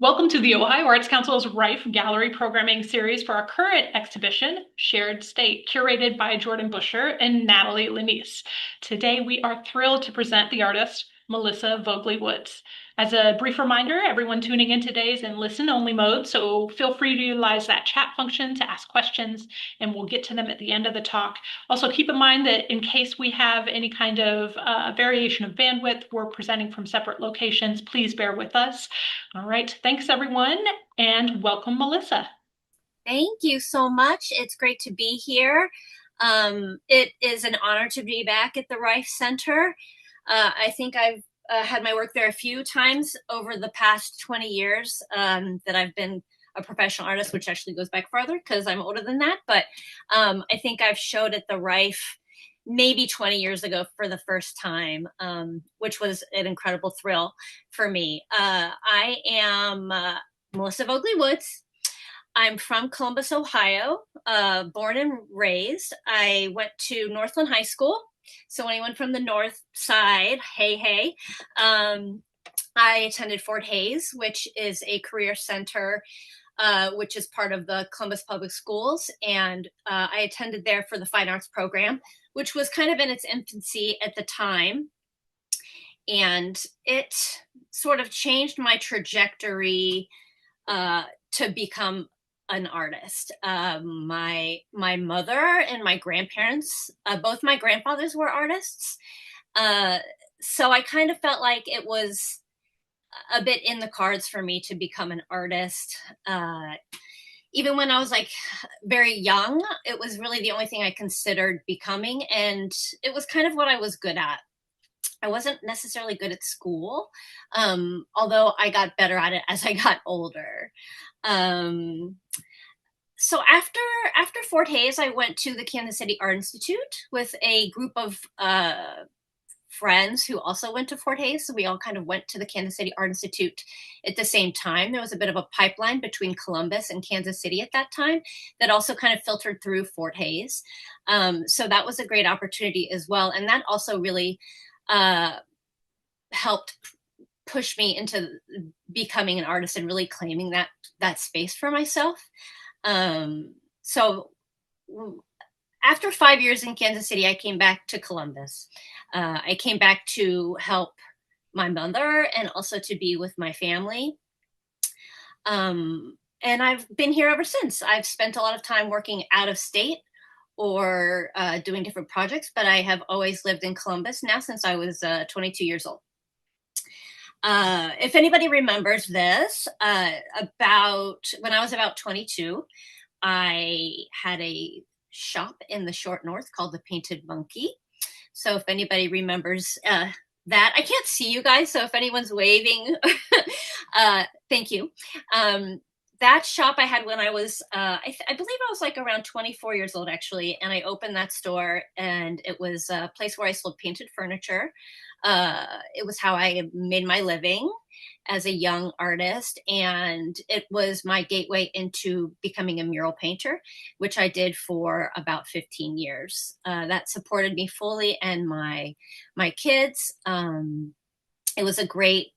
Welcome to the Ohio Arts Council's Rife Gallery programming series for our current exhibition, Shared State, curated by Jordan Busher and Natalie Lanice. Today, we are thrilled to present the artist, Melissa Vogley Woods. As a brief reminder, everyone tuning in today is in listen-only mode, so feel free to utilize that chat function to ask questions, and we'll get to them at the end of the talk. Also, keep in mind that in case we have any kind of variation of bandwidth, we're presenting from separate locations. Please bear with us. All right, thanks everyone, and welcome, Melissa. Thank you so much. It's great to be here. It is an honor to be back at the Rife Center. I think I've had my work there a few times over the past 20 years that I've been a professional artist, which actually goes back farther because I'm older than that. But I think I've showed at the Rife maybe 20 years ago for the first time, which was an incredible thrill for me. I am Melissa Vogley Woods. I'm from Columbus, Ohio, born and raised. I went to Northland High School. So anyone from the north side, hey, hey. I attended Fort Hays, which is a career center, which is part of the Columbus Public Schools. And I attended there for the fine arts program, which was kind of in its infancy at the time. And it sort of changed my trajectory to become an artist. My mother and my grandparents, both my grandfathers were artists. So I kind of felt like it was a bit in the cards for me to become an artist. Even when I was like very young, it was really the only thing I considered becoming. And it was kind of what I was good at. I wasn't necessarily good at school, although I got better at it as I got older. So after Fort Hays, I went to the Kansas City Art Institute with a group of friends who also went to Fort Hays. So we all kind of went to the Kansas City Art Institute at the same time. There was a bit of a pipeline between Columbus and Kansas City at that time that also kind of filtered through Fort Hays. So that was a great opportunity as well. And that also really helped push me into becoming an artist and really claiming that space for myself. So after 5 years in Kansas City, I came back to Columbus. I came back to help my mother and also to be with my family. And I've been here ever since. I've spent a lot of time working out of state or doing different projects, but I have always lived in Columbus now since I was 22 years old. If anybody remembers this, about when I was about 22, I had a shop in the short north called the Painted Monkey. So if anybody remembers that, I can't see you guys, so if anyone's waving, thank you. That shop I had when I was, I believe I was like around 24 years old, actually, and I opened that store, and it was a place where I sold painted furniture. It was how I made my living as a young artist, and it was my gateway into becoming a mural painter, which I did for about 15 years. That supported me fully and my kids. It was a great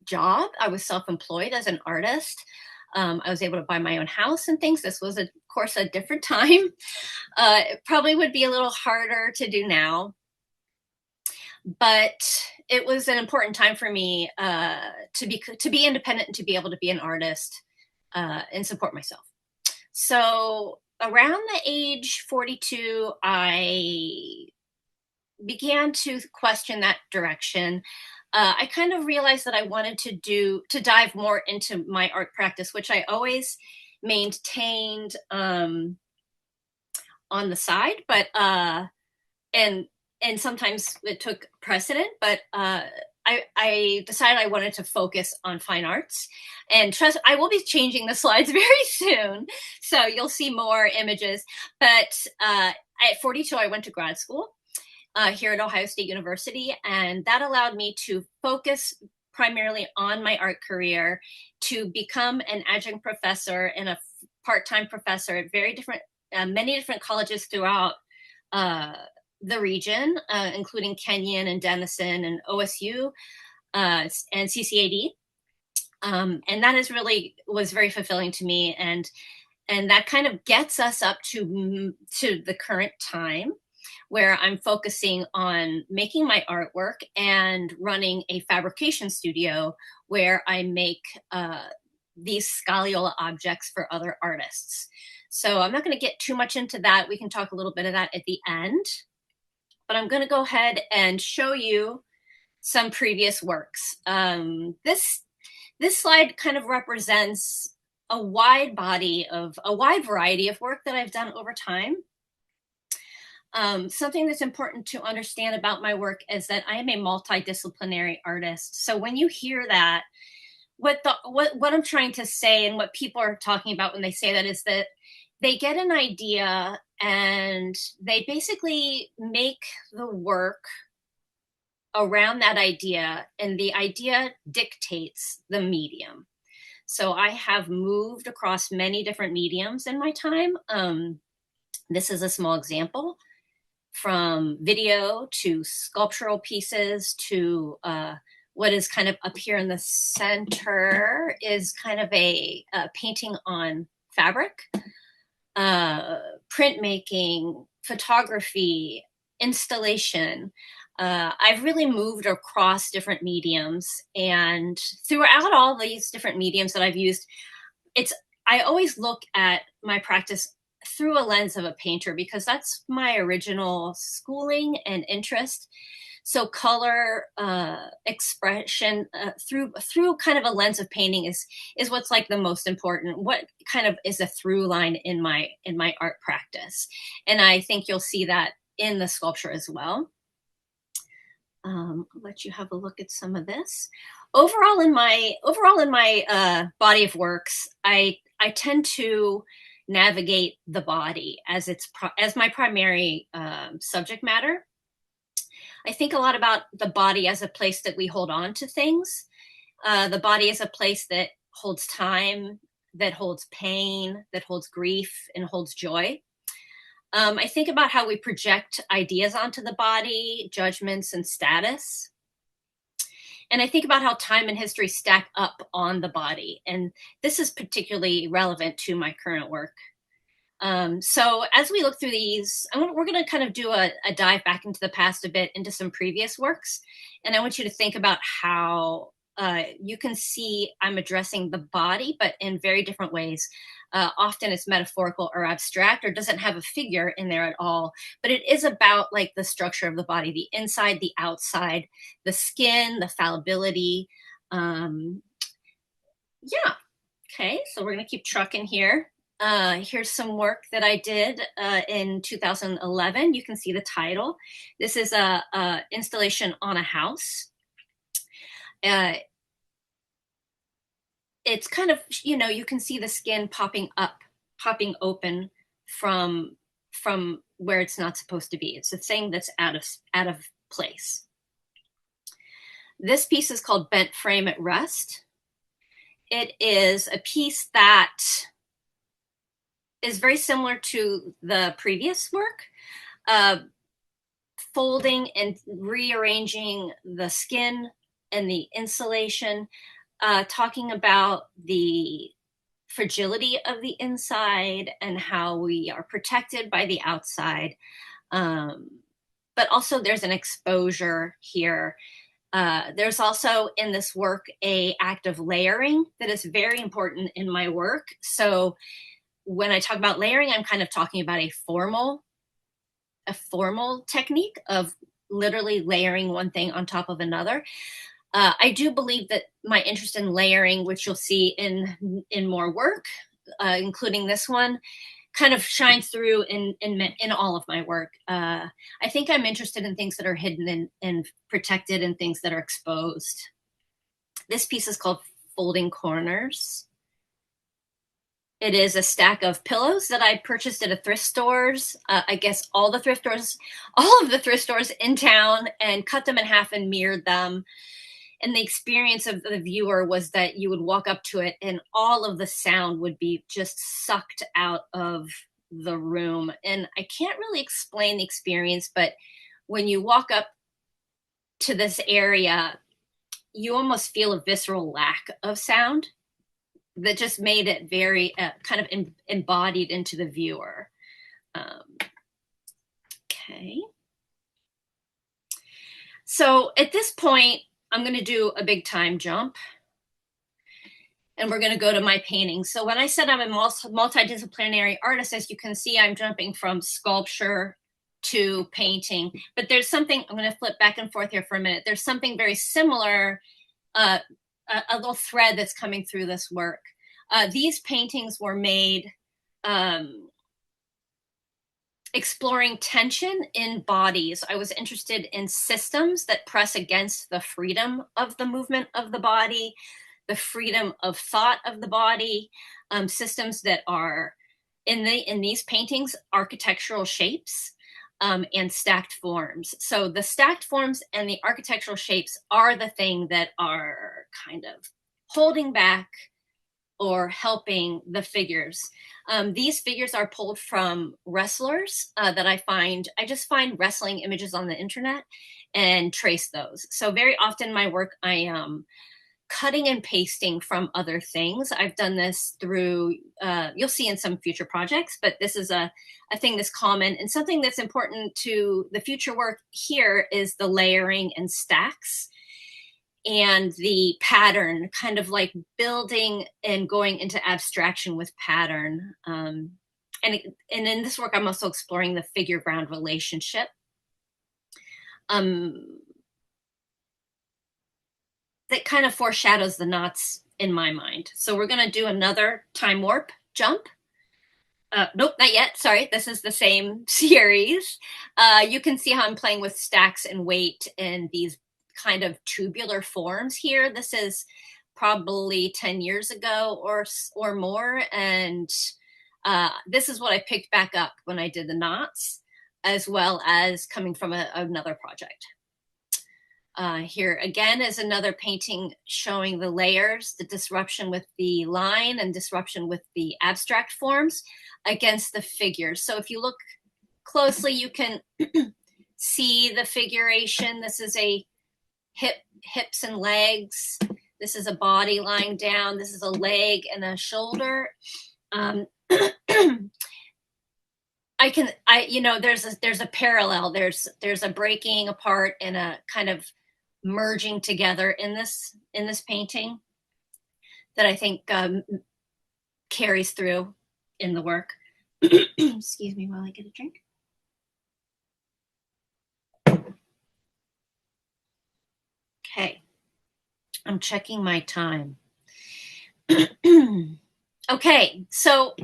job. I was self-employed as an artist. I was able to buy my own house and things. This was, of course, a different time. It probably would be a little harder to do now. But it was an important time for me to be independent and to be able to be an artist and support myself. So around the age 42, I began to question that direction. I kind of realized that I wanted to dive more into my art practice, which I always maintained on the side, but and sometimes it took precedent, but I decided I wanted to focus on fine arts. And trust, I will be changing the slides very soon, so you'll see more images. But at 42, I went to grad school here at Ohio State University, and that allowed me to focus primarily on my art career, to become an adjunct professor and a part-time professor at many different colleges throughout the region, including Kenyon and Denison and OSU and CCAD. And that is really was very fulfilling to me. And that kind of gets us up to the current time where I'm focusing on making my artwork and running a fabrication studio where I make these scoliola objects for other artists. So I'm not going to get too much into that. We can talk a little bit of that at the end. But I'm going to go ahead and show you some previous works. This slide kind of represents a wide variety of work that I've done over time. Something that's important to understand about my work is that I am a multidisciplinary artist. So when you hear that, what I'm trying to say and what people are talking about when they say that is that they get an idea and they basically make the work around that idea, and the idea dictates the medium. So I have moved across many different mediums in my time. This is a small example, from video to sculptural pieces to what is kind of up here in the center is kind of a painting on fabric, printmaking, photography, installation. I've really moved across different mediums, and throughout all these different mediums that I've used, I always look at my practice through a lens of a painter because that's my original schooling and interest. So color expression through kind of a lens of painting is what's like the most important. What kind of is a through line in my art practice, and I think you'll see that in the sculpture as well. I'll let you have a look at some of this. Overall in my body of works, I tend to navigate the body as my primary subject matter. I think a lot about the body as a place that we hold on to things. The body is a place that holds time, that holds pain, that holds grief, and holds joy. I think about how we project ideas onto the body, judgments, and status. And I think about how time and history stack up on the body. And this is particularly relevant to my current work. So as we look through these, we're going to kind of do a dive back into the past a bit, into some previous works. And I want you to think about how you can see I'm addressing the body, but in very different ways. Often it's metaphorical or abstract or doesn't have a figure in there at all, but it is about like the structure of the body, the inside, the outside, the skin, the fallibility. Yeah. Okay, so we're going to keep trucking here. Here's some work that I did in 2011. You can see the title. This is a installation on a house. It's kind of, you can see the skin popping open from where it's not supposed to be. It's a thing that's out of place. This piece is called Bent Frame at Rest. It is a piece that is very similar to the previous work, folding and rearranging the skin and the insulation, talking about the fragility of the inside and how we are protected by the outside. But also there's an exposure here. There's also in this work a act of layering that is very important in my work. So when I talk about layering, I'm kind of talking about a formal technique of literally layering one thing on top of another. I do believe that my interest in layering, which you'll see in more work, including this one, kind of shines through in all of my work. I think I'm interested in things that are hidden and protected and things that are exposed. This piece is called Folding Corners. It is a stack of pillows that I purchased at a thrift stores. I guess all of the thrift stores in town, and cut them in half and mirrored them. And the experience of the viewer was that you would walk up to it and all of the sound would be just sucked out of the room. And I can't really explain the experience, but when you walk up to this area, you almost feel a visceral lack of sound that just made it very kind of embodied into the viewer. Okay. So at this point, I'm going to do a big time jump. And we're going to go to my painting. So when I said I'm a multidisciplinary artist, as you can see, I'm jumping from sculpture to painting. But there's something, I'm going to flip back and forth here for a minute. There's something very similar, a little thread that's coming through this work. These paintings were made exploring tension in bodies. I was interested in systems that press against the freedom of the movement of the body, the freedom of thought of the body, systems that are in these paintings, architectural shapes and stacked forms. So the stacked forms and the architectural shapes are the thing that are kind of holding back or helping the figures. These figures are pulled from wrestlers that I just find wrestling images on the internet and trace those. So very often my work, I am cutting and pasting from other things. I've done this through, you'll see in some future projects, but this is a thing that's common. And something that's important to the future work here is the layering and stacks and the pattern, kind of like building and going into abstraction with pattern. And in this work, I'm also exploring the figure-ground relationship. That kind of foreshadows the knots in my mind. So we're going to do another time warp jump. Nope, not yet. Sorry, this is the same series. You can see how I'm playing with stacks and weight and these kind of tubular forms here. This is probably 10 years ago or more. And this is what I picked back up when I did the knots, as well as coming from another project. Here again is another painting showing the layers, the disruption with the line and disruption with the abstract forms against the figures. So if you look closely, you can see the figuration. This is a hips and legs. This is a body lying down. This is a leg and a shoulder. There's a parallel. There's a breaking apart and a kind of merging together in this painting that I think carries through in the work. Excuse me while I get a drink. Okay, I'm checking my time. Okay, so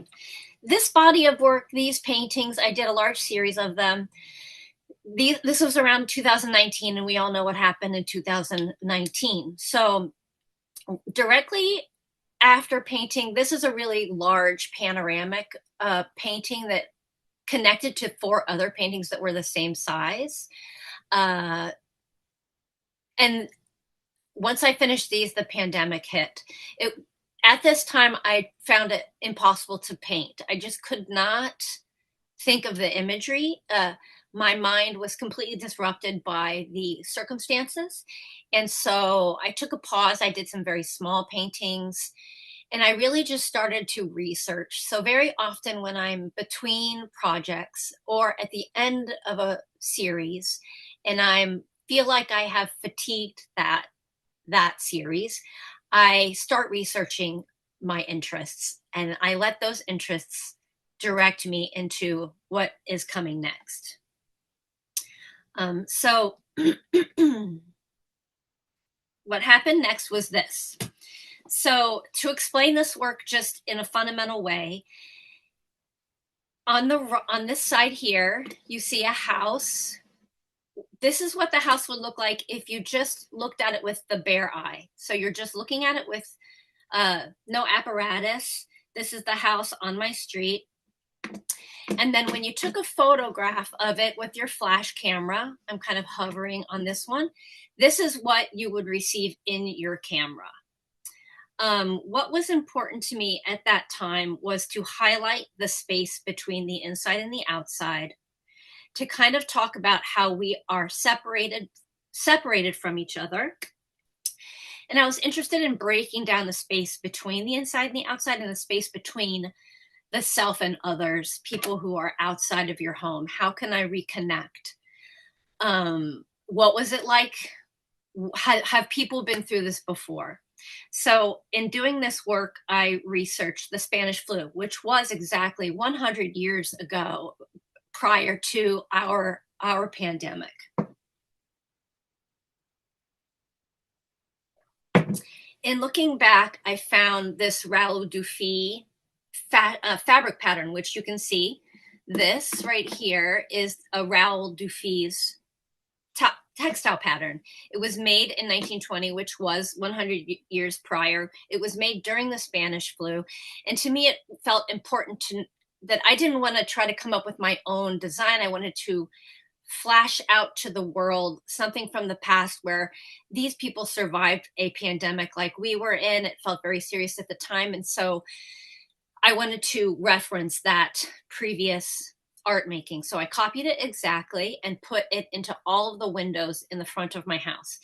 this body of work, these paintings, I did a large series of them. This was around 2019, and we all know what happened in 2019. So directly after painting, this is a really large panoramic painting that connected to 4 other paintings that were the same size. And once I finished these, the pandemic hit. At this time, I found it impossible to paint. I just could not think of the imagery. My mind was completely disrupted by the circumstances. And so I took a pause. I did some very small paintings, and I really just started to research. So very often when I'm between projects or at the end of a series and I feel like I have fatigued that series, I start researching my interests, and I let those interests direct me into what is coming next. So what happened next was this. So to explain this work just in a fundamental way, on this side here, you see a house. This is what the house would look like if you just looked at it with the bare eye. So you're just looking at it with no apparatus. This is the house on my street. And then when you took a photograph of it with your flash camera, I'm kind of hovering on this one, this is what you would receive in your camera. What was important to me at that time was to highlight the space between the inside and the outside, to kind of talk about how we are separated from each other, And I was interested in breaking down the space between the inside and the outside, and the space between the self and others, people who are outside of your home. How can I reconnect? What was it like? Have people been through this before? So, in doing this work, I researched the Spanish flu, which was exactly 100 years ago, prior to our pandemic. In looking back, I found this Raoul Dufy fabric pattern, which you can see. This right here is a Raoul Dufy's textile pattern. It was made in 1920, which was 100 years prior. It was made during the Spanish flu. And to me, it felt important that I didn't want to try to come up with my own design. I wanted to flash out to the world something from the past where these people survived a pandemic like we were in. It felt very serious at the time. And so I wanted to reference that previous art making. So I copied it exactly and put it into all of the windows in the front of my house.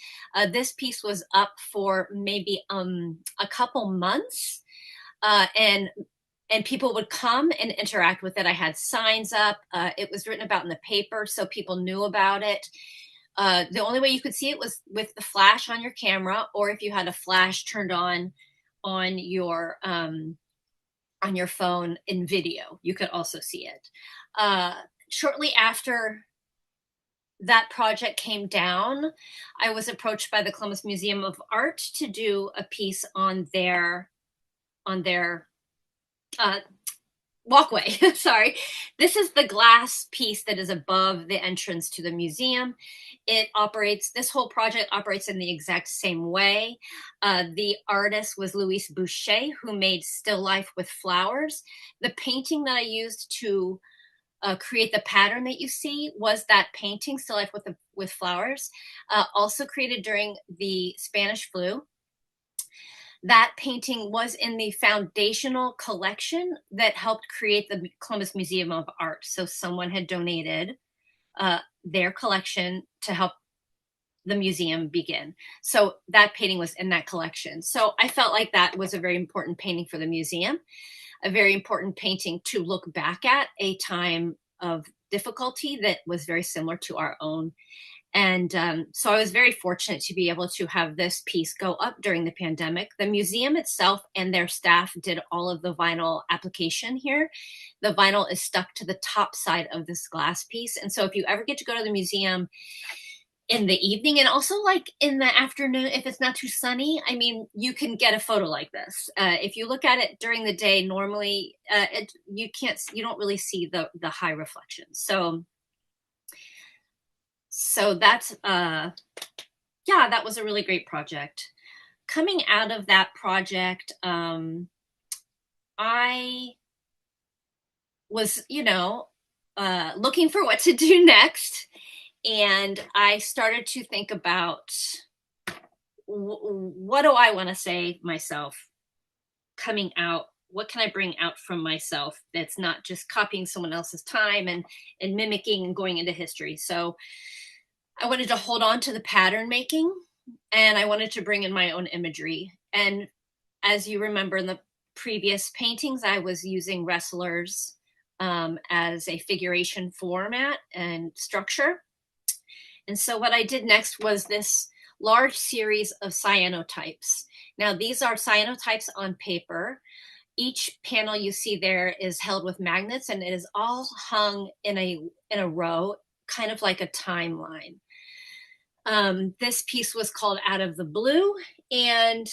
This piece was up for maybe a couple months, and people would come and interact with it. I had signs up. It was written about in the paper, so people knew about it. The only way you could see it was with the flash on your camera, or if you had a flash turned on your phone in video, you could also see it. Shortly after that project came down, I was approached by the Columbus Museum of Art to do a piece on their walkway. Sorry. This is the glass piece that is above the entrance to the museum. This whole project operates in the exact same way. The artist was Louise Boucher, who made still life with flowers. The painting that I used to create the pattern that you see was that painting, still life with flowers, also created during the Spanish flu. That painting was in the foundational collection that helped create the Columbus Museum of Art. So someone had donated their collection to help the museum begin. So that painting was in that collection. So I felt like that was a very important painting for the museum, a very important painting to look back at a time of difficulty that was very similar to our own. And so I was very fortunate to be able to have this piece go up during the pandemic. The museum itself and their staff did all of the vinyl application here. The vinyl is stuck to the top side of this glass piece. And so if you ever get to go to the museum in the evening, and also like in the afternoon, if it's not too sunny, I mean, you can get a photo like this. If you look at it during the day, normally you don't really see the high reflections. So that's, yeah, that was a really great project. Coming out of that project, I was, looking for what to do next. And I started to think about what do I want to say myself coming out? What can I bring out from myself that's not just copying someone else's time and mimicking and going into history? So I wanted to hold on to the pattern making, and I wanted to bring in my own imagery. And as you remember in the previous paintings, I was using wrestlers as a figuration format and structure. And so what I did next was this large series of cyanotypes. Now, these are cyanotypes on paper. Each panel you see there is held with magnets, and it is all hung in a row, kind of like a timeline. This piece was called Out of the Blue, and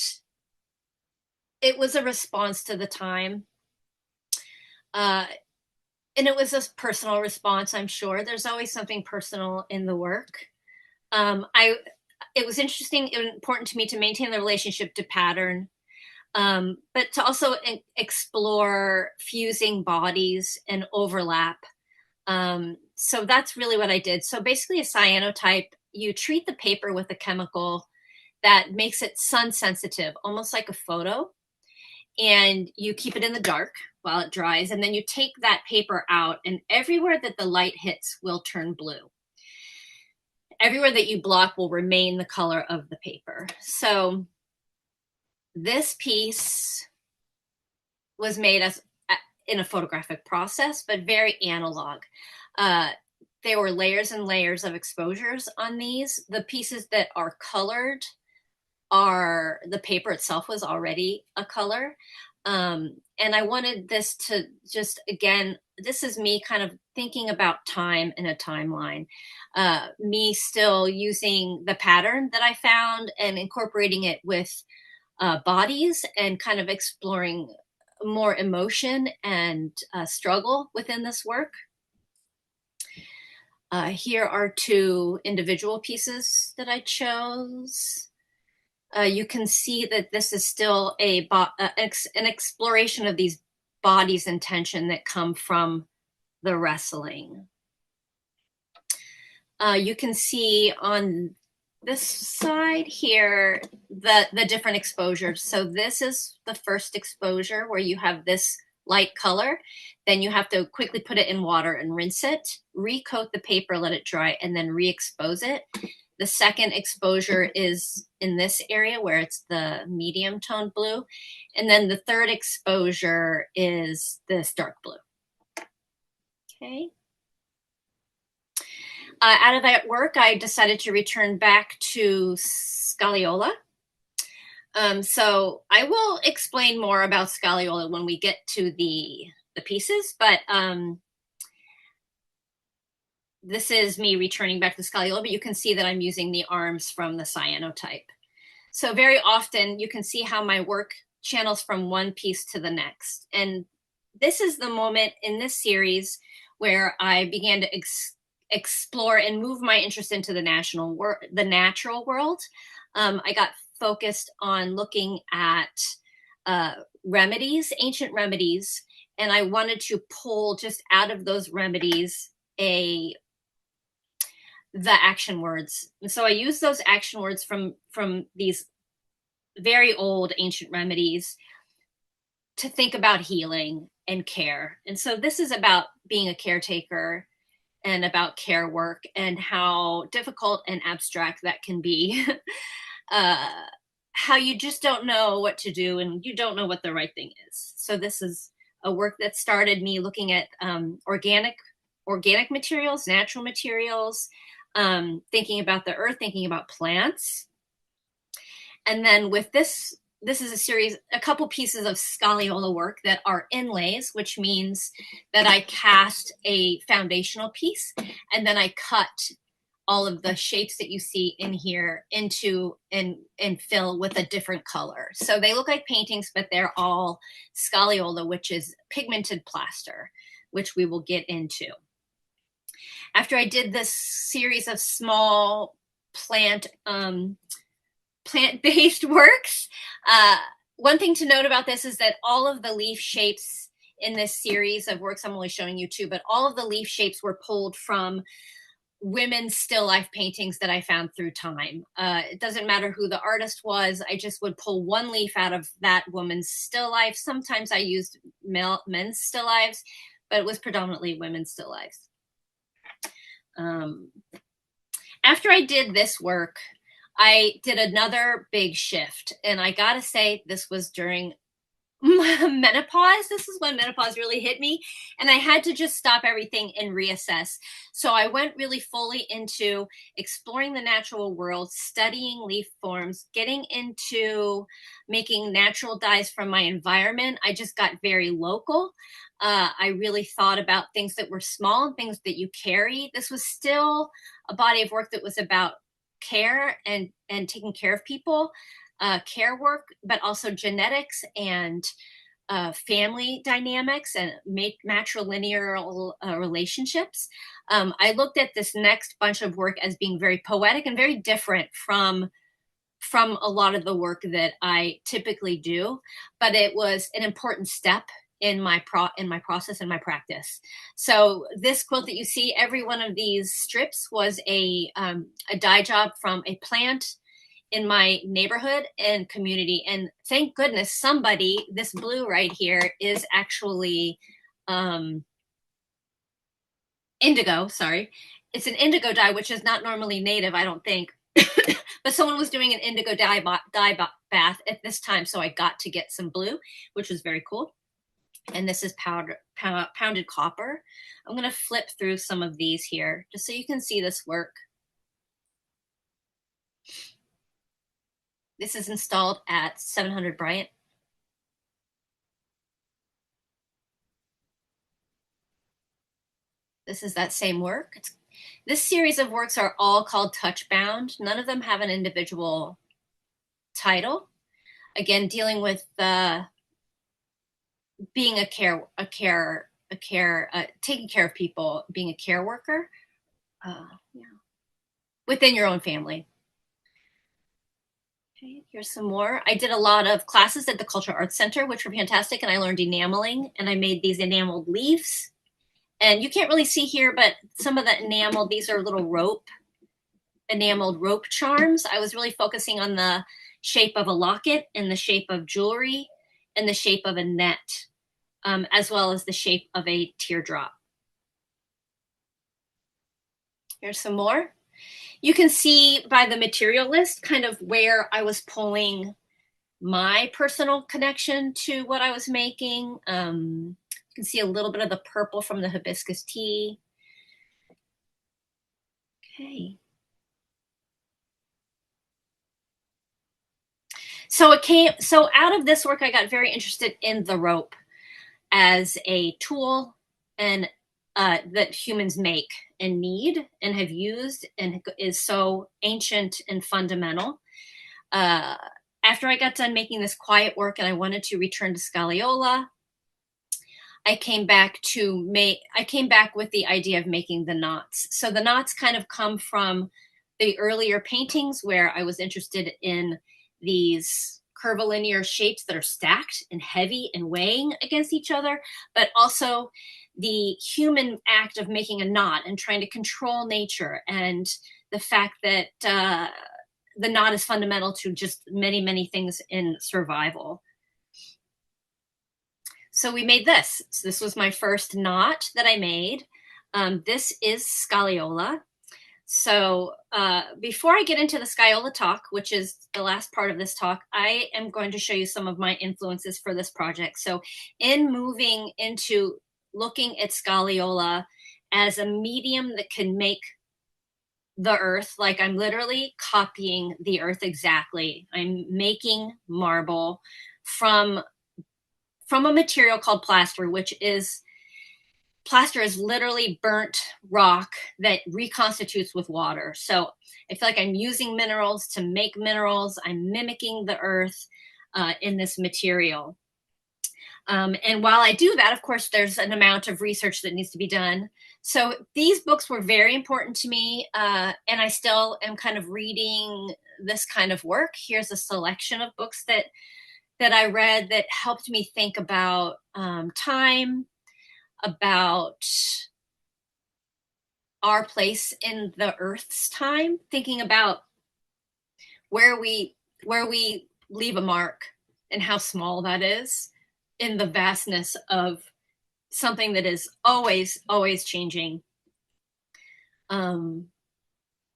it was a response to the time. And it was a personal response, I'm sure. There's always something personal in the work. It was interesting and important to me to maintain the relationship to pattern, but to also explore fusing bodies and overlap. So that's really what I did. So basically a cyanotype, you treat the paper with a chemical that makes it sun sensitive, almost like a photo, and you keep it in the dark while it dries. And then you take that paper out, and everywhere that the light hits will turn blue. Everywhere that you block will remain the color of the paper. So This piece was made as in a photographic process, but very analog. Uh, there were layers and layers of exposures on these. The pieces that are colored are the paper itself was already a color. And I wanted this to just, again, this is me kind of thinking about time in a timeline. Me still using the pattern that I found and incorporating it with bodies and kind of exploring more emotion and struggle within this work. Here are two individual pieces that I chose. You can see that this is still an exploration of these bodies and tension that come from the wrestling. You can see on this side here the different exposures. So this is the first exposure where you have this light color. Then you have to quickly put it in water and rinse it, recoat the paper, let it dry, and then re-expose it. The second exposure is in this area where it's the medium toned blue. And then the third exposure is this dark blue. Okay. Out of that work, I decided to return back to Scagliola. So I will explain more about Scagliola when we get to the pieces, but this is me returning back to Scagliola, but you can see that I'm using the arms from the cyanotype. So very often you can see how my work channels from one piece to the next. And this is the moment in this series where I began to explore and move my interest into the natural world. I got focused on looking at remedies, ancient remedies, and I wanted to pull just out of those remedies the action words. And so I use those action words from these very old ancient remedies to think about healing and care. And so this is about being a caretaker and about care work and how difficult and abstract that can be. How you just don't know what to do and you don't know what the right thing is. So this is a work that started me looking at organic materials, natural materials, thinking about the earth, thinking about plants. And then with this is a series, a couple pieces of Scagliola work that are inlays, which means that I cast a foundational piece and then I cut all of the shapes that you see in here into and fill with a different color. So they look like paintings, but they're all Scagliola, which is pigmented plaster, which we will get into. After I did this series of small plant-based works, one thing to note about this is that all of the leaf shapes in this series of works, I'm only showing you two, but all of the leaf shapes were pulled from women's still life paintings that I found through time. It doesn't matter who the artist was. I just would pull one leaf out of that woman's still life. Sometimes I used men's still lives, but it was predominantly women's still lives. After I did this work, I did another big shift. And I gotta say, this was during menopause. This is when menopause really hit me. And I had to just stop everything and reassess. So I went really fully into exploring the natural world, studying leaf forms, getting into making natural dyes from my environment. I just got very local. I really thought about things that were small and things that you carry. This was still a body of work that was about care and taking care of people, care work, but also genetics and family dynamics and matrilineal relationships. I looked at this next bunch of work as being very poetic and very different from a lot of the work that I typically do, but it was an important step in my process and my practice. So this quilt that you see, every one of these strips was a dye job from a plant in my neighborhood and community. And thank goodness somebody, this blue right here is actually indigo, sorry. It's an indigo dye, which is not normally native, I don't think. But someone was doing an indigo dye bath at this time, so I got to get some blue, which was very cool. And this is pounded copper. I'm going to flip through some of these here just so you can see this work. This is installed at 700 Bryant. This is that same work. This series of works are all called touch bound. None of them have an individual title. Again, dealing with being taking care of people, being a care worker, yeah, within your own family. Okay, here's some more. I did a lot of classes at the Cultural Arts Center, which were fantastic, and I learned enameling, and I made these enameled leaves. And you can't really see here, but some of the enameled, these are little enameled rope charms. I was really focusing on the shape of a locket and the shape of jewelry and the shape of a net, as well as the shape of a teardrop. Here's some more. You can see by the material list kind of where I was pulling my personal connection to what I was making. You can see a little bit of the purple from the hibiscus tea. Okay. So out of this work, I got very interested in the rope as a tool and that humans make and need and have used and is so ancient and fundamental. After I got done making this quiet work and I wanted to return to Scagliola, I came back with the idea of making the knots. So the knots kind of come from the earlier paintings where I was interested in these curvilinear shapes that are stacked and heavy and weighing against each other, but also the human act of making a knot and trying to control nature, and the fact that the knot is fundamental to just many, many things in survival. So we made this. So this was my first knot that I made. This is Scagliola. So before I get into the Scagliola talk, which is the last part of this talk, I am going to show you some of my influences for this project. So in moving into looking at Scagliola as a medium that can make the earth, like I'm literally copying the earth exactly. I'm making marble from a material called plaster, which is literally burnt rock that reconstitutes with water. So I feel like I'm using minerals to make minerals. I'm mimicking the earth in this material. And while I do that, of course, there's an amount of research that needs to be done. So these books were very important to me, and I still am kind of reading this kind of work. Here's a selection of books that I read that helped me think about time, about our place in the earth's time, thinking about where we leave a mark and how small that is in the vastness of something that is always changing.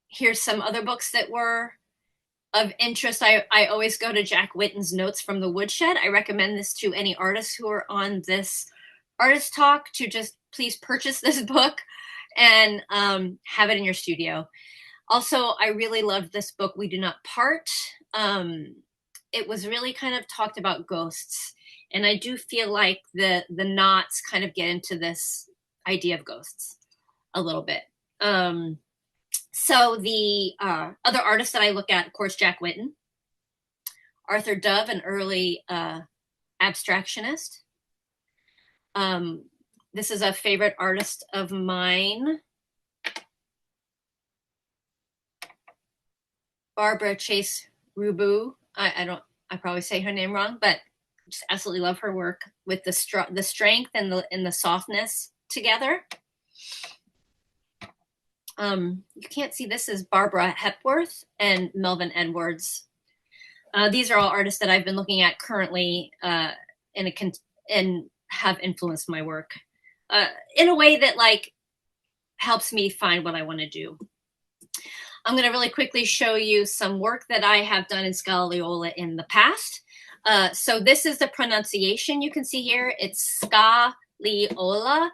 Here's some other books that were of interest. I always go to Jack Whitten's Notes from the Woodshed. I recommend this to any artists who are on this artist talk to just please purchase this book and have it in your studio. Also, I really loved this book, We Do Not Part. It was really kind of talked about ghosts. And I do feel like the knots kind of get into this idea of ghosts a little bit. So the other artists that I look at, of course, Jack Whitten, Arthur Dove, an early abstractionist. This is a favorite artist of mine, Barbara Chase Rubu. I probably say her name wrong, but I just absolutely love her work with the strength and the softness together. You can't see, this is Barbara Hepworth and Melvin Edwards. These are all artists that I've been looking at currently and have influenced my work in a way that like helps me find what I want to do. I'm going to really quickly show you some work that I have done in Scagliola in the past. So this is the pronunciation you can see here. It's Scagliola.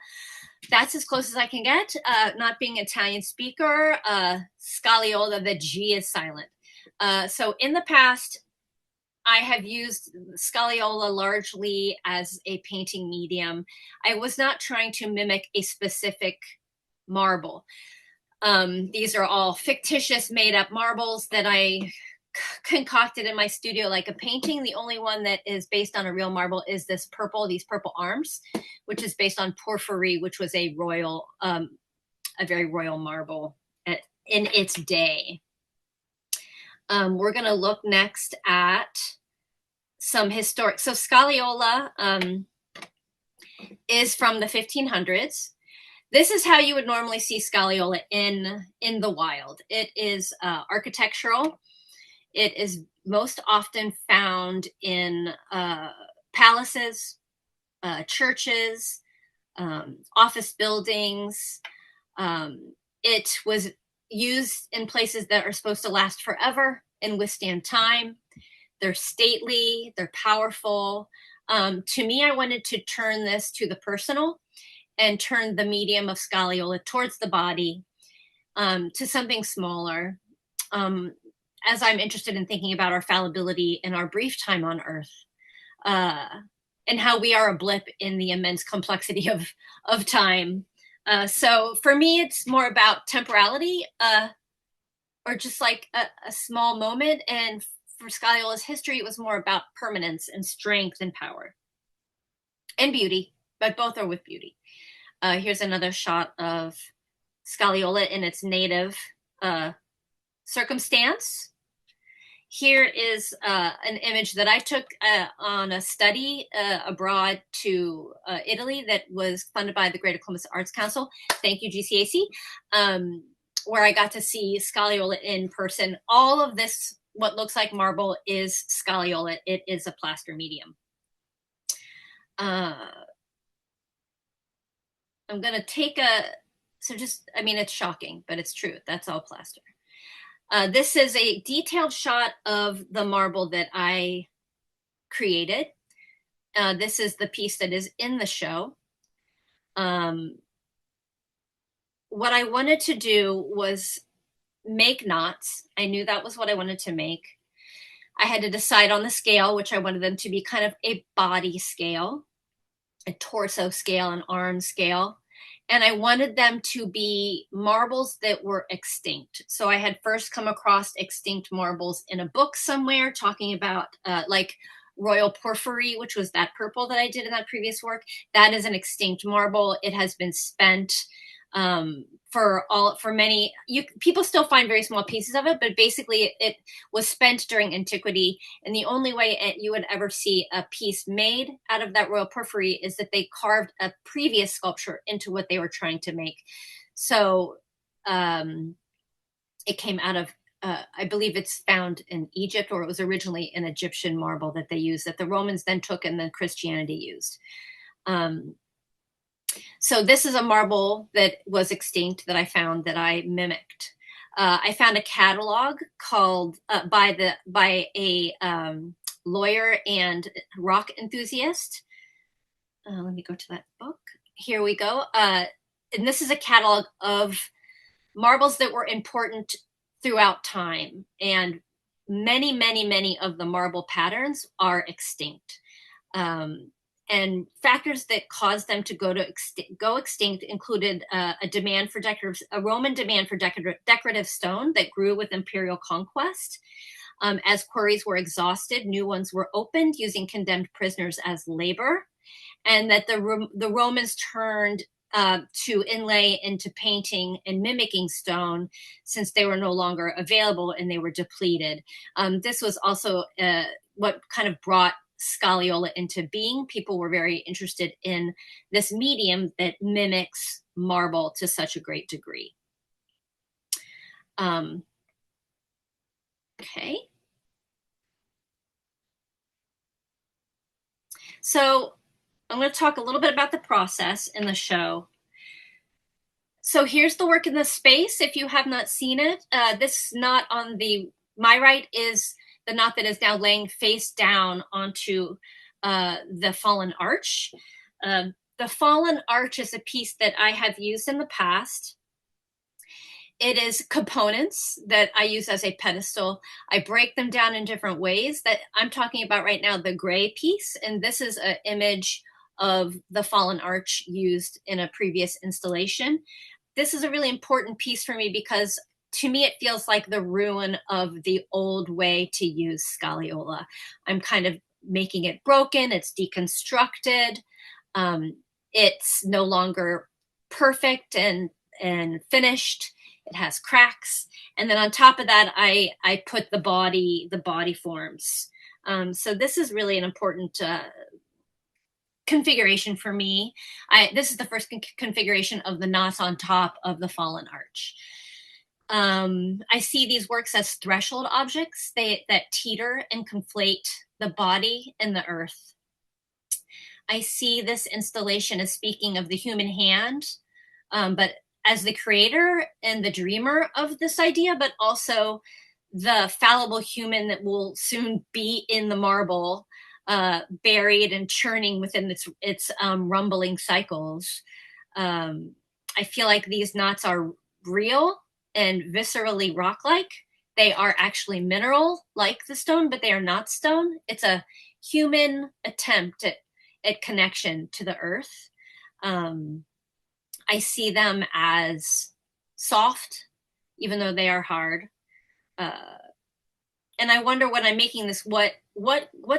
That's as close as I can get. Not being an Italian speaker, Scagliola, the G is silent. So in the past, I have used Scagliola largely as a painting medium. I was not trying to mimic a specific marble. These are all fictitious made up marbles that I concocted in my studio like a painting. The only one that is based on a real marble is this purple, these purple arms, which is based on porphyry, which was a royal, a very royal marble in its day. We're going to look next at some historic. So Scagliola is from the 1500s. This is how you would normally see Scagliola in the wild. It is architectural. It is most often found in palaces, churches, office buildings. It was used in places that are supposed to last forever and withstand time. They're stately, they're powerful. To me, I wanted to turn this to the personal and turn the medium of Scagliola towards the body, to something smaller, as I'm interested in thinking about our fallibility in our brief time on Earth, and how we are a blip in the immense complexity of time. So for me, it's more about temporality, or just like a small moment. And for Scagliola's history, it was more about permanence and strength and power and beauty, but both are with beauty. Here's another shot of Scagliola in its native circumstance. Here is an image that I took on a study abroad to Italy that was funded by the Greater Columbus Arts Council. Thank you, GCAC, where I got to see Scagliola in person. All of this, what looks like marble, is Scagliola. It is a plaster medium. I'm going to take I mean, it's shocking, but it's true. That's all plaster. This is a detailed shot of the marble that I created. This is the piece that is in the show. What I wanted to do was make knots. I knew that was what I wanted to make. I had to decide on the scale, which I wanted them to be kind of a body scale, a torso scale, an arm scale. And I wanted them to be marbles that were extinct. So I had first come across extinct marbles in a book somewhere talking about like royal porphyry, which was that purple that I did in that previous work. That is an extinct marble. It has been spent for many, people still find very small pieces of it, but basically it was spent during antiquity. And the only way you would ever see a piece made out of that royal porphyry is that they carved a previous sculpture into what they were trying to make. So it came out of, I believe it's found in Egypt, or it was originally an Egyptian marble that they used, that the Romans then took and then Christianity used. So this is a marble that was extinct that I found that I mimicked. I found a catalog called by a lawyer and rock enthusiast. Let me go to that book. Here we go. And this is a catalog of marbles that were important throughout time. And many, many, many of the marble patterns are extinct. And factors that caused them to go extinct included a Roman demand for decorative stone that grew with imperial conquest. As quarries were exhausted, new ones were opened using condemned prisoners as labor, and that the Romans turned to inlay into painting and mimicking stone since they were no longer available and they were depleted. This was also what kind of brought Scagliola into being. People were very interested in this medium that mimics marble to such a great degree. Okay. So I'm going to talk a little bit about the process in the show. So here's the work in the space. If you have not seen it, this knot on my right is the knot that is now laying face down onto the fallen arch. The fallen arch is a piece that I have used in the past. It is components that I use as a pedestal. I break them down in different ways. That I'm talking about right now, the gray piece, and this is an image of the fallen arch used in a previous installation. This is a really important piece for me because to me it feels like the ruin of the old way to use scagliola. I'm kind of making it broken, it's deconstructed, it's no longer perfect and finished. It has cracks, and then on top of that, I put the body forms. So this is really an important configuration for me. This is the first configuration of the knots on top of the fallen arch. I see these works as threshold objects that teeter and conflate the body and the earth. I see this installation as speaking of the human hand, but as the creator and the dreamer of this idea, but also the fallible human that will soon be in the marble, buried and churning within its rumbling cycles. I feel like these knots are real and viscerally rock-like. They are actually mineral, like the stone, but they are not stone. It's a human attempt at connection to the earth. I see them as soft, even though they are hard. And I wonder when I'm making this, what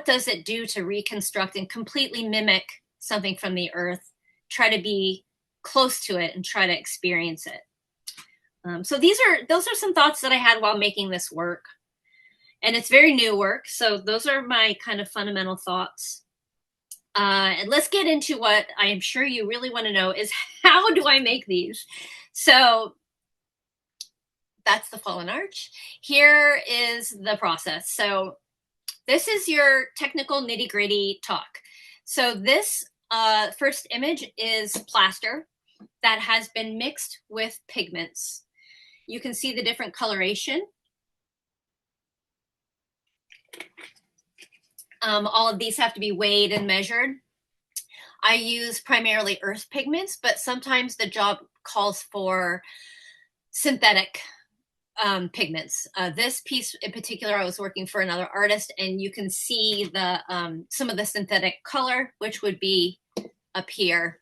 does it do to reconstruct and completely mimic something from the earth, try to be close to it and try to experience it. So those are some thoughts that I had while making this work. And it's very new work, so those are my kind of fundamental thoughts. And let's get into what I am sure you really want to know is how do I make these? So that's the fallen arch. Here is the process. So this is your technical nitty-gritty talk. So this first image is plaster that has been mixed with pigments. You can see the different coloration. All of these have to be weighed and measured. I use primarily earth pigments, but sometimes the job calls for synthetic pigments. This piece in particular, I was working for another artist, and you can see the some of the synthetic color, which would be up here.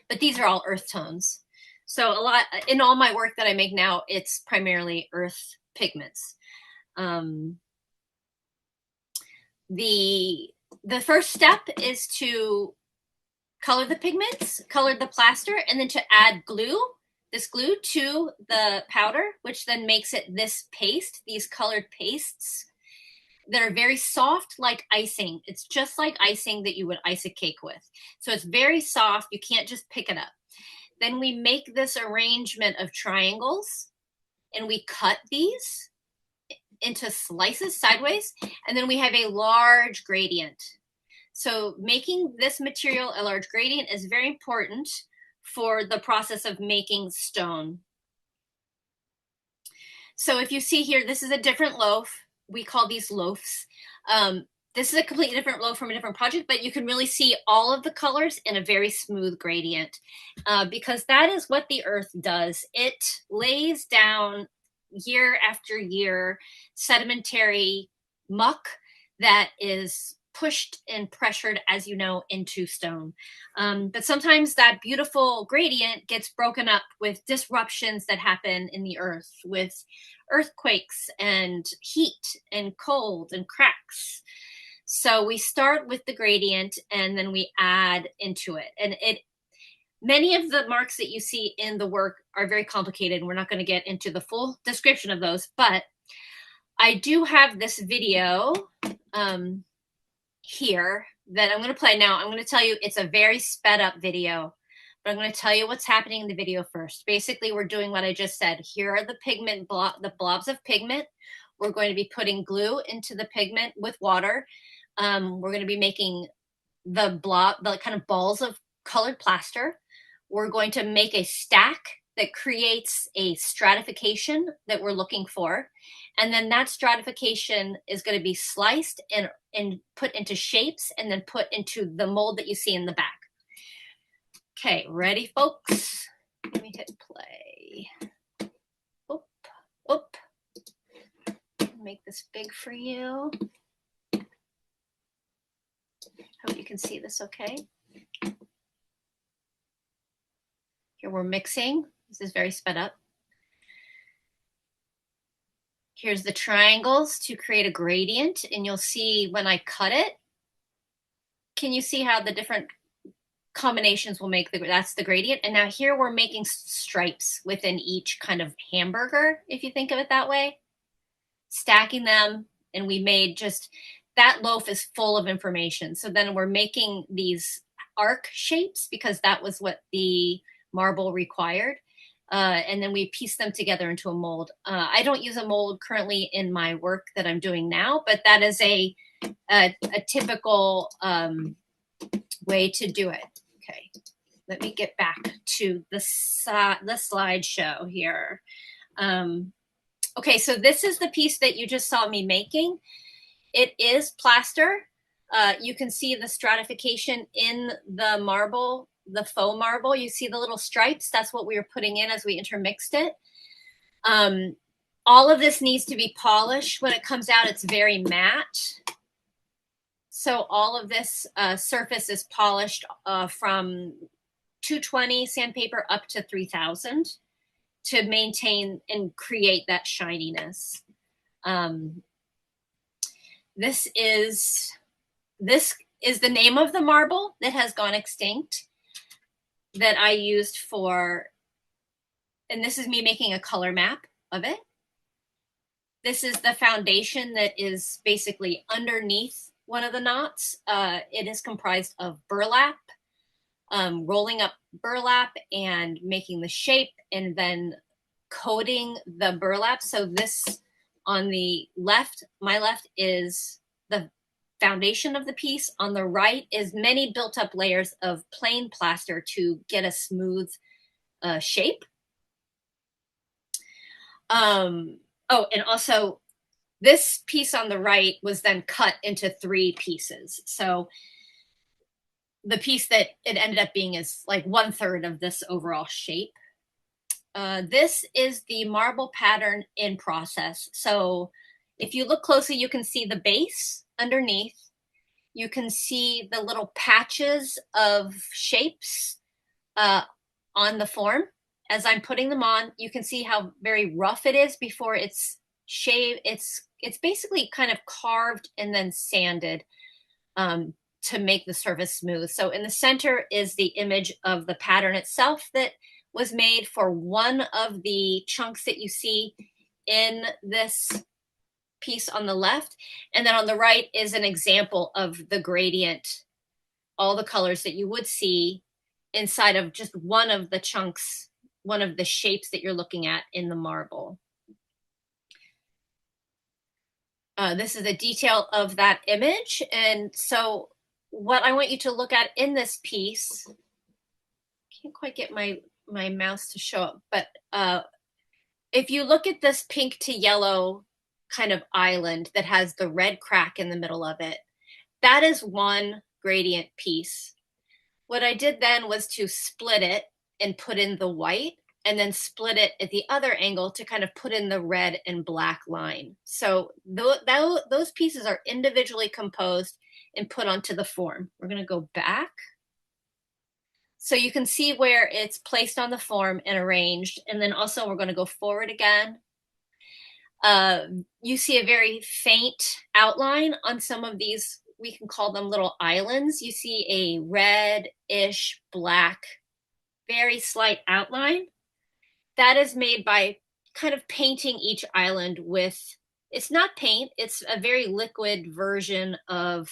But these are all earth tones. So a lot in all my work that I make now, it's primarily earth pigments. The first step is to color the pigments, color the plaster, and then to add this glue to the powder, which then makes it this paste, these colored pastes that are very soft, like icing. It's just like icing that you would ice a cake with. So it's very soft. You can't just pick it up. Then we make this arrangement of triangles, and we cut these into slices sideways, and then we have a large gradient. So making this material a large gradient is very important for the process of making stone. So if you see here, this is a different loaf. We call these loaves. This is a completely different loaf from a different project, but you can really see all of the colors in a very smooth gradient because that is what the earth does. It lays down year after year sedimentary muck that is pushed and pressured, as you know, into stone. But sometimes that beautiful gradient gets broken up with disruptions that happen in the earth, with earthquakes and heat and cold and cracks. So we start with the gradient and then we add into it. And many of the marks that you see in the work are very complicated. We're not going to get into the full description of those, but I do have this video here that I'm going to play now. I'm going to tell you it's a very sped up video, but I'm going to tell you what's happening in the video first. Basically, we're doing what I just said. Here are the pigment, the blobs of pigment. We're going to be putting glue into the pigment with water. We're going to be making the kind of balls of colored plaster. We're going to make a stack that creates a stratification that we're looking for. And then that stratification is going to be sliced and put into shapes and then put into the mold that you see in the back. Okay, ready, folks? Let me hit play. Oop, oop. Make this big for you. Hope you can see this okay. Here we're mixing. This is very sped up. Here's the triangles to create a gradient, and you'll see when I cut it, can you see how the different combinations will make that's the gradient? And now here we're making stripes within each kind of hamburger, if you think of it that way, stacking them, and we made just, that loaf is full of information. So then we're making these arc shapes because that was what the marble required. And then we piece them together into a mold. I don't use a mold currently in my work that I'm doing now, but that is a typical way to do it. Okay, let me get back to the slideshow here. Okay, so this is the piece that you just saw me making. It is plaster. You can see the stratification in the marble, the faux marble. You see the little stripes? That's what we were putting in as we intermixed it. All of this needs to be polished. When it comes out, it's very matte. So all of this surface is polished from 220 sandpaper up to 3000 to maintain and create that shininess. This is the name of the marble that has gone extinct that I used for, and this is me making a color map of it. This is the foundation that is basically underneath one of the knots. It is comprised of burlap, rolling up burlap and making the shape and then coating the burlap. So this on the left, my left, is the foundation of the piece. On the right is many built up layers of plain plaster to get a smooth shape. Oh, and also this piece on the right was then cut into 3 pieces. So the piece that it ended up being is like 1/3 of this overall shape. This is the marble pattern in process. So if you look closely, you can see the base underneath. You can see the little patches of shapes on the form. As I'm putting them on, you can see how very rough it is before it's shaved. It's basically kind of carved and then sanded to make the surface smooth. So in the center is the image of the pattern itself that was made for one of the chunks that you see in this piece on the left. And then on the right is an example of the gradient, all the colors that you would see inside of just one of the chunks, one of the shapes that you're looking at in the marble. This is a detail of that image. And so what I want you to look at in this piece, can't quite get my mouse to show up, but if you look at this pink to yellow kind of island that has the red crack in the middle of it, that is one gradient piece. What I did then was to split it and put in the white, and then split it at the other angle to kind of put in the red and black line. So those pieces are individually composed and put onto the form. We're going to go back. So you can see where it's placed on the form and arranged. And then also we're going to go forward again. You see a very faint outline on some of these, we can call them little islands. You see a red-ish black, very slight outline. That is made by kind of painting each island with, it's not paint, it's a very liquid version of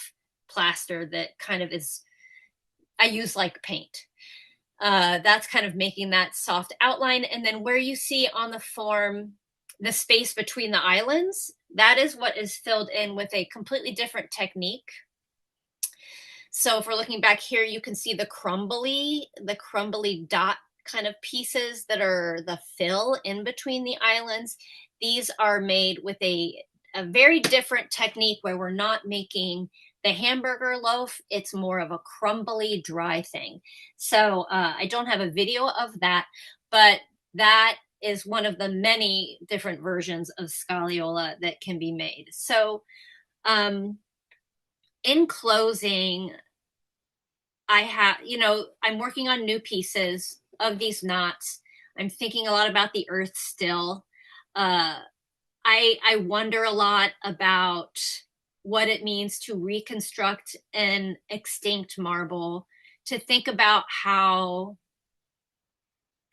plaster that kind of is, I use like paint. That's kind of making that soft outline. And then where you see on the form, the space between the islands, that is what is filled in with a completely different technique. So if we're looking back here, you can see the crumbly dot kind of pieces that are the fill in between the islands. These are made with a very different technique where we're not making the hamburger loaf. It's more of a crumbly, dry thing. So I don't have a video of that, but that is one of the many different versions of scagliola that can be made. So um, in closing, I'm working on new pieces of these knots. I'm thinking a lot about the earth still. Uh, I wonder a lot about what it means to reconstruct an extinct marble, to think about how,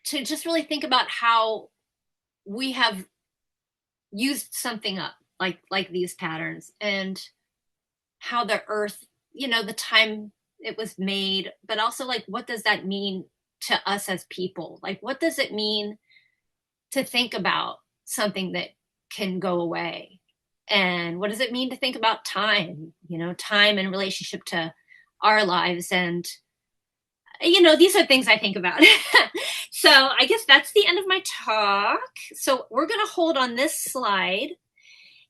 to just really think about how we have used something up like these patterns, and how the earth, the time it was made, but also like what does that mean to us as people? Like what does it mean to think about something that can go away? And what does it mean to think about time, time in relationship to our lives? And, these are things I think about. So I guess that's the end of my talk. So we're going to hold on this slide.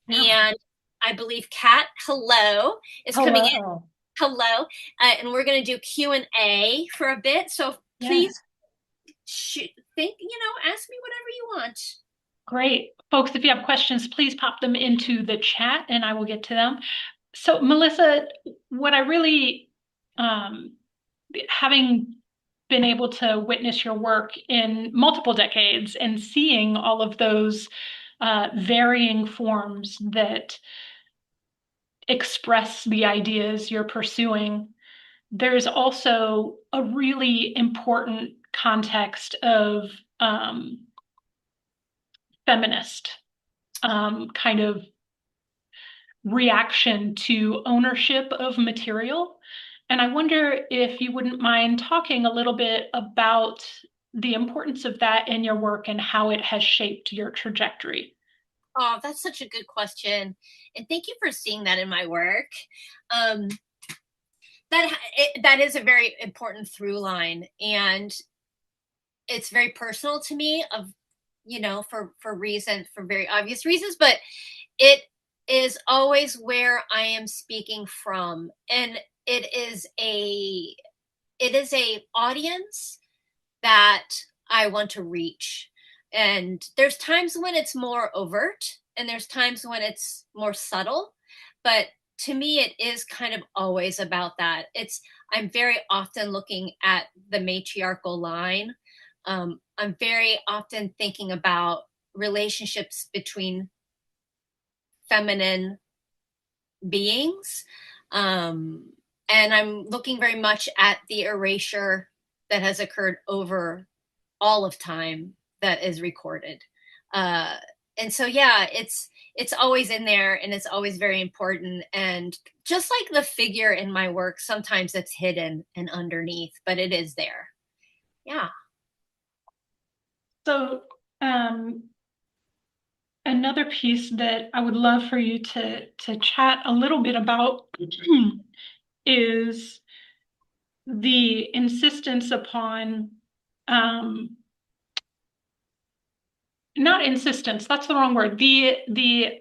Yeah. And I believe Kat, hello, is coming in. Hello. Hello. And we're going to do Q&A for a bit. So Yeah. please ask me whatever you want. Great. Folks, if you have questions, please pop them into the chat and I will get to them. So, Melissa, what I really, having been able to witness your work in multiple decades and seeing all of those varying forms that express the ideas you're pursuing, there's also a really important context of feminist kind of reaction to ownership of material. And I wonder if you wouldn't mind talking a little bit about the importance of that in your work and how it has shaped your trajectory. Oh, that's such a good question. And thank you for seeing that in my work. Um, that is a very important through line. And it's very personal to me, for very obvious reasons, but it is always where I am speaking from. And it is a audience that I want to reach. And there's times when it's more overt and there's times when it's more subtle, but to me it is kind of always about that. I'm very often looking at the matriarchal line. I'm very often thinking about relationships between feminine beings. Um, and I'm looking very much at the erasure that has occurred over all of time that is recorded. Uh, and so, yeah, it's always in there and it's always very important. And just like the figure in my work, sometimes it's hidden and underneath, but it is there. Yeah. So, another piece that I would love for you to chat a little bit about is the insistence upon not insistence, that's the wrong word, the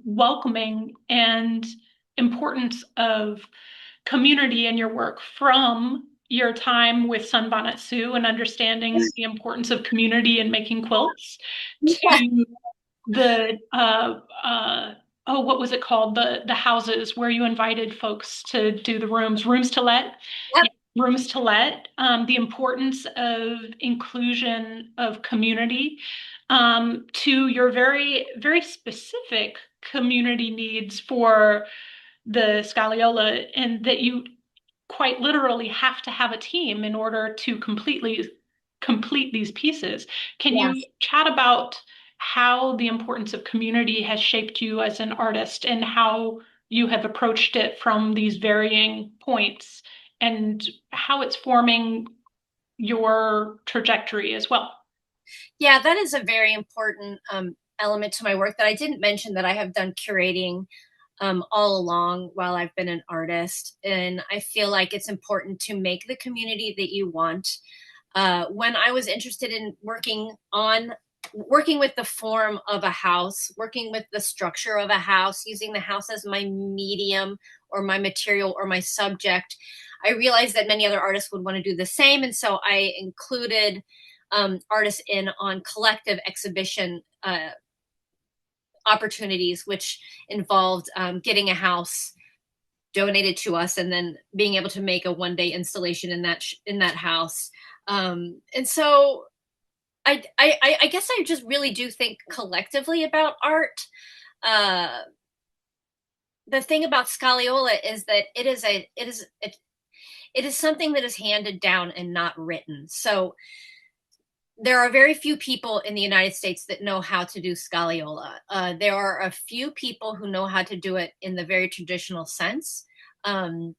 welcoming and importance of community in your work, from your time with Sunbonnet Sue and understanding the importance of community in making quilts, Yeah. to the oh, what was it called, the houses where you invited folks to do the rooms to let. Yep. Yeah, rooms to let, the importance of inclusion of community, to your very very specific community needs for the scagliola, and that you quite literally have to have a team in order to completely complete these pieces. Can you Yes. chat about how the importance of community has shaped you as an artist and how you have approached it from these varying points and how it's forming your trajectory as well? Yeah, that is a very important element to my work that I didn't mention, that I have done curating all along while I've been an artist. And I feel like it's important to make the community that you want. When I was interested in working with the form of a house, working with the structure of a house, using the house as my medium or my material or my subject, I realized that many other artists would want to do the same. And so I included artists in on collective exhibition opportunities, which involved getting a house donated to us and then being able to make a one-day installation in that house. And so I guess I just really do think collectively about art. Uh, the thing about Scagliola is that it is something that is handed down and not written. So there are very few people in the United States that know how to do Scagliola. There are a few people who know how to do it in the very traditional sense. Um,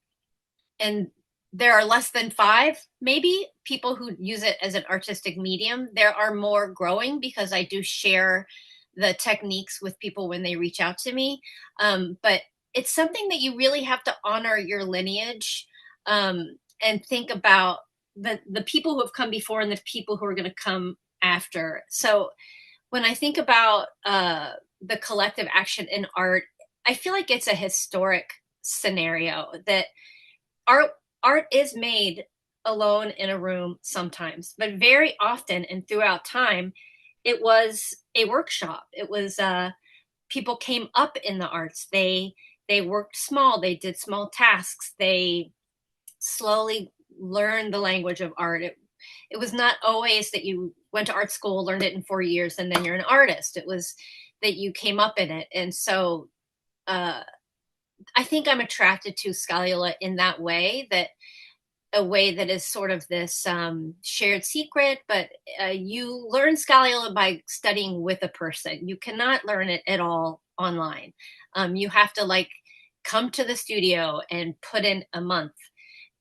and there are less than five, maybe, people who use it as an artistic medium. There are more growing because I do share the techniques with people when they reach out to me. But it's something that you really have to honor your lineage and think about the people who have come before and the people who are going to come after. So when I think about the collective action in art, I feel like it's a historic scenario that art art is made alone in a room sometimes, but very often and throughout time, it was a workshop. It was people came up in the arts. They worked small. They did small tasks. They slowly learned the language of art. It was not always that you went to art school, learned it in 4 years, and then you're an artist. It was that you came up in it. And so uh, I think I'm attracted to Scagliola in that way, that a way that is sort of this shared secret, but you learn Scagliola by studying with a person. You cannot learn it at all online. You have to like come to the studio and put in a month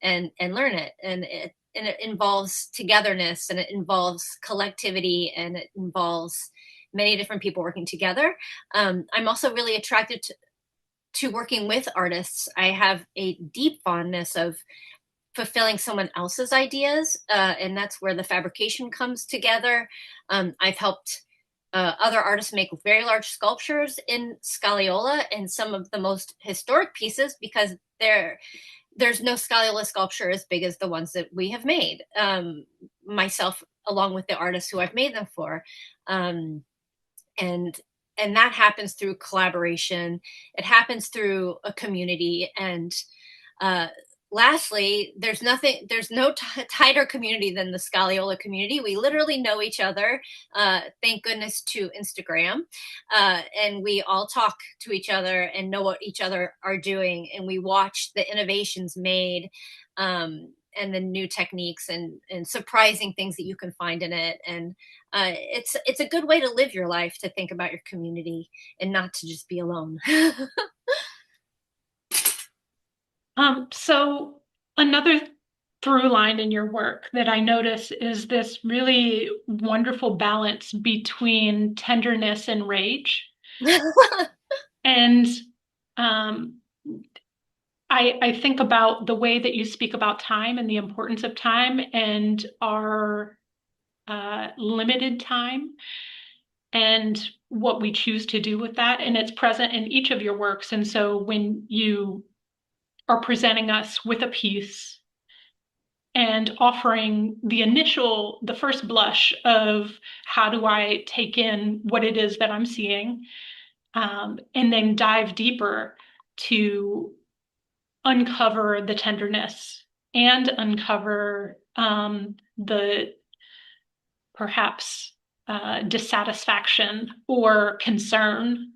and learn it. And it involves togetherness, and it involves collectivity, and it involves many different people working together. I'm also really attracted to working with artists. I have a deep fondness of fulfilling someone else's ideas, and that's where the fabrication comes together. I've helped other artists make very large sculptures in Scagliola, and some of the most historic pieces, because there's no Scagliola sculpture as big as the ones that we have made, myself along with the artists who I've made them for. Um, and and that happens through collaboration. It happens through a community. And uh, lastly, there's no tighter community than the Scagliola community. We literally know each other, thank goodness to Instagram, and we all talk to each other and know what each other are doing, and we watch the innovations made, and the new techniques and surprising things that you can find in it. And it's a good way to live your life, to think about your community and not to just be alone. So another through line in your work that I notice is this really wonderful balance between tenderness and rage. And um, I think about the way that you speak about time and the importance of time and our limited time and what we choose to do with that. And it's present in each of your works. And so when you are presenting us with a piece and offering the first blush of how do I take in what it is that I'm seeing, and then dive deeper to uncover the tenderness and uncover the perhaps dissatisfaction or concern.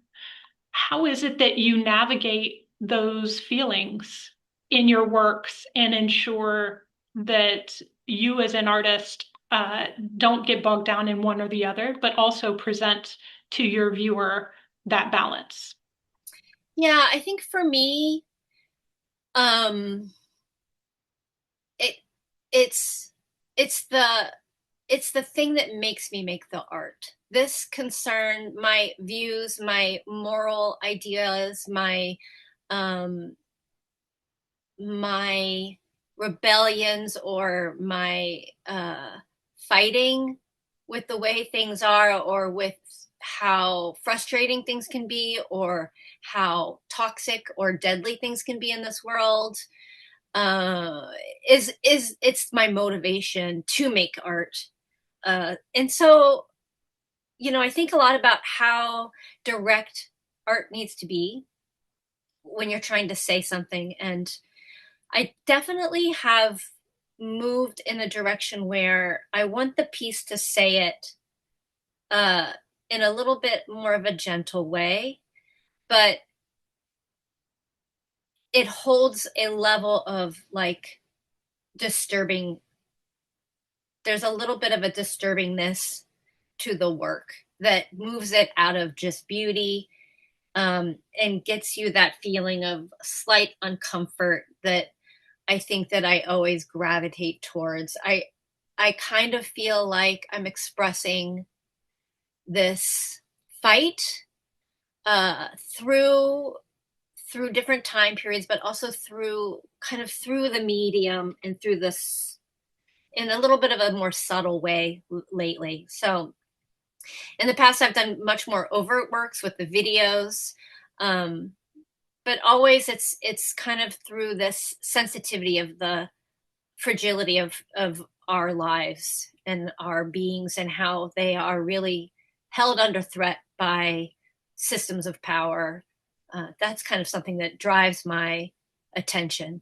How is it that you navigate those feelings in your works and ensure that you as an artist don't get bogged down in one or the other, but also present to your viewer that balance? Yeah, I think for me, um, it it's it's the it's the thing that makes me make the art. This concern, my views, my moral ideas, um, my rebellions or my fighting with the way things are, or with how frustrating things can be, or how toxic or deadly things can be in this world, uh, is it's my motivation to make art. And so, I think a lot about how direct art needs to be when you're trying to say something. And I definitely have moved in a direction where I want the piece to say it uh, in a little bit more of a gentle way, but it holds a level of like disturbing. There's a little bit of a disturbingness to the work that moves it out of just beauty, and gets you that feeling of slight uncomfort that I think that I always gravitate towards. I kind of feel like I'm expressing this fight through different time periods, but also through the medium and through this in a little bit of a more subtle way lately. So in the past, I've done much more overt works with the videos, um, but always it's kind of through this sensitivity of the fragility of our lives and our beings, and how they are really held under threat by systems of power. That's kind of something that drives my attention.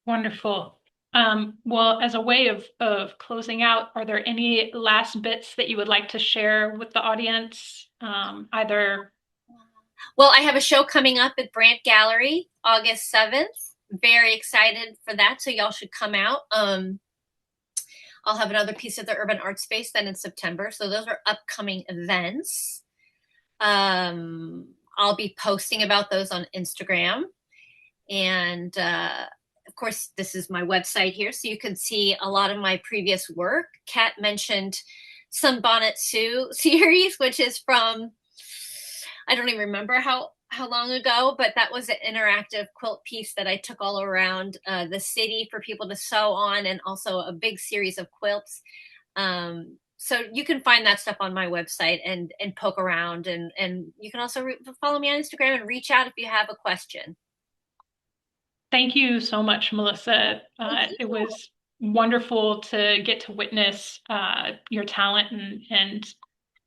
Wonderful. Well, as a way of closing out, are there any last bits that you would like to share with the audience? Either Well, I have a show coming up at Brant Gallery August 7th. Very excited for that. So y'all should come out. I'll have another piece of the Urban Art Space then in September. So those are upcoming events. I'll be posting about those on Instagram. And of course, this is my website here, so you can see a lot of my previous work. Kat mentioned Sun Bonnet Sue series, which is from, I don't even remember how long ago, but that was an interactive quilt piece that I took all around the city for people to sew on, and also a big series of quilts. So you can find that stuff on my website and poke around, and you can also follow me on Instagram and reach out if you have a question. Thank you so much, Melissa. Thank It you. was wonderful to get to witness your talent, and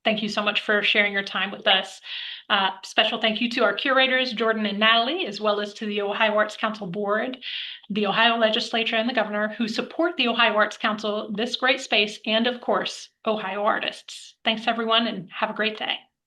thank you so much for sharing your time with us. Special thank you to our curators, Jordan and Natalie, as well as to the Ohio Arts Council Board, the Ohio Legislature, and the Governor, who support the Ohio Arts Council, this great space, and of course, Ohio artists. Thanks, everyone, and have a great day.